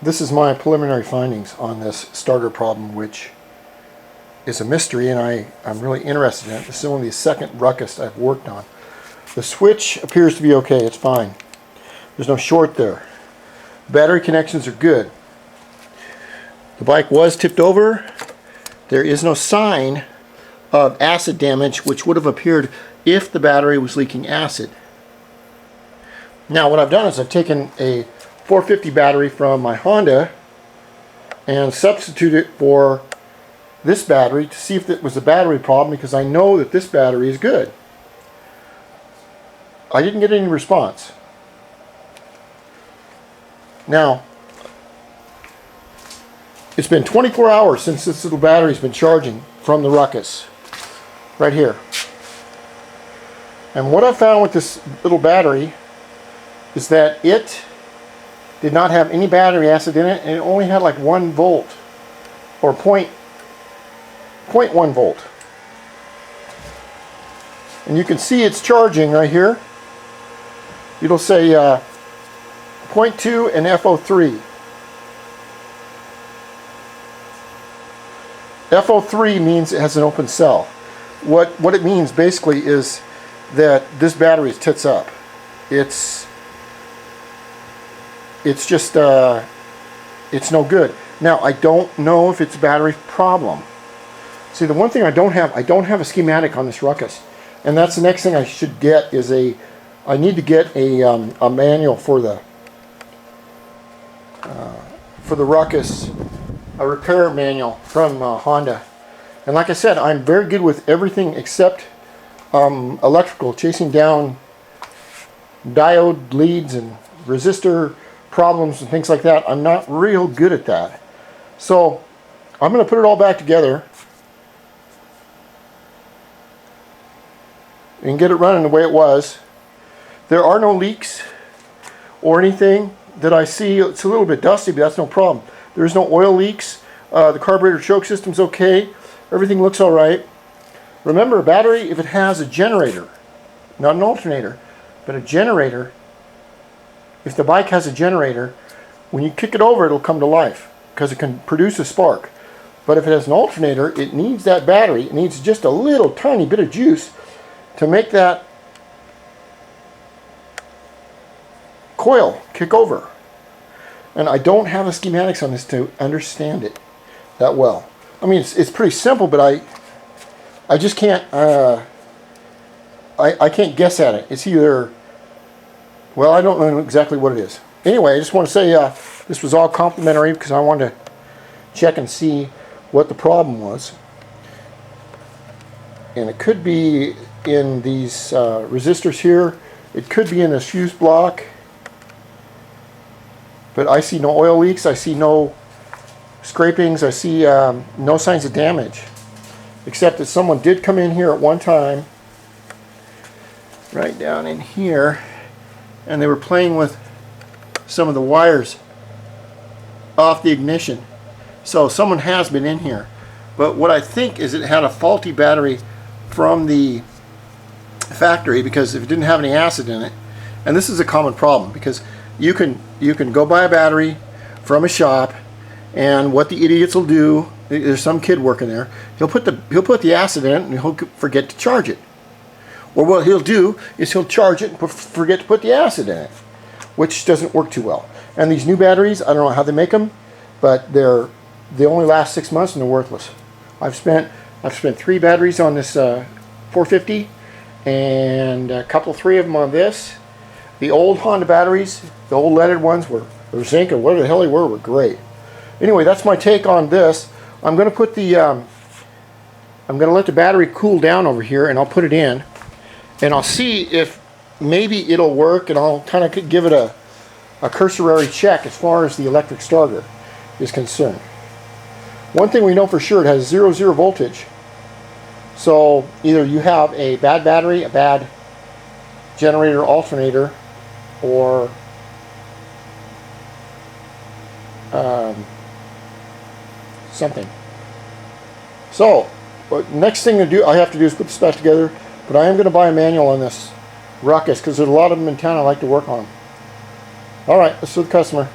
this is my preliminary findings on this starter problem, which is a mystery, and I'm really interested in it. This is only the second Ruckus I've worked on. The switch appears to be okay. It's fine. There's no short there. Battery connections are good. The bike was tipped over. There is no sign of acid damage, which would have appeared if the battery was leaking acid. Now what I've done is I've taken a 450 battery from my Honda and substituted it for this battery to see if it was a battery problem, because I know that this battery is good. I didn't get any response. Now, it's been 24 hours since this little battery's been charging from the Ruckus, right here. And what I found with this little battery is that it did not have any battery acid in it, and it only had like 1 volt, or 0.1 volt. And you can see it's charging right here. It'll say 0.2 and FO3. FO3 means it has an open cell. What it means basically is that this battery is tits up. It's just it's no good. Now I don't know if it's a battery problem. See, the one thing I don't have a schematic on this Ruckus, and that's the next thing I should get is I need to get a manual for the Ruckus, a repair manual from Honda. And like I said, I'm very good with everything except electrical, chasing down diode leads and resistor problems and things like that. I'm not real good at that. So I'm going to put it all back together and get it running the way it was. There are no leaks or anything that I see. It's a little bit dusty, but that's no problem. There's no oil leaks. The carburetor choke system's okay. Everything looks all right. Remember, a battery, if it has a generator, not an alternator, but a generator, if the bike has a generator, when you kick it over, it'll come to life because it can produce a spark. But if it has an alternator, it needs that battery. It needs just a little tiny bit of juice to make that coil kick over. And I don't have the schematics on this to understand it that well. I mean, it's pretty simple, but I just can't I can't guess at it. It's either, well, I don't know exactly what it is. Anyway, I just want to say this was all complimentary because I wanted to check and see what the problem was. And it could be in these resistors here. It could be in this fuse block. But I see no oil leaks. I see no scrapings. I see no signs of damage. Except that someone did come in here at one time, right down in here, and they were playing with some of the wires off the ignition. So someone has been in here. But what I think is it had a faulty battery from the factory, because if it didn't have any acid in it, and this is a common problem, because you can go buy a battery from a shop, and what the idiots will do, there's some kid working there, he'll put the acid in it and he'll forget to charge it. Or what he'll do is he'll charge it and forget to put the acid in it, which doesn't work too well. And these new batteries, I don't know how they make them, but they only last 6 months and they're worthless. I've spent 3 batteries on this 450 and three of them on this. The old Honda batteries, the old leaded ones or zinc or whatever the hell they were great. Anyway, that's my take on this. I'm going to put the I'm going to let the battery cool down over here, and I'll put it in, and I'll see if maybe it'll work, and I'll kind of give it a cursory check as far as the electric starter is concerned. One thing we know for sure, it has 0 voltage. So either you have a bad battery, a bad generator alternator, or something. So next thing I have to do is put this back together, but I am going to buy a manual on this Ruckus because there's a lot of them in town I like to work on. Alright, let's do the customer.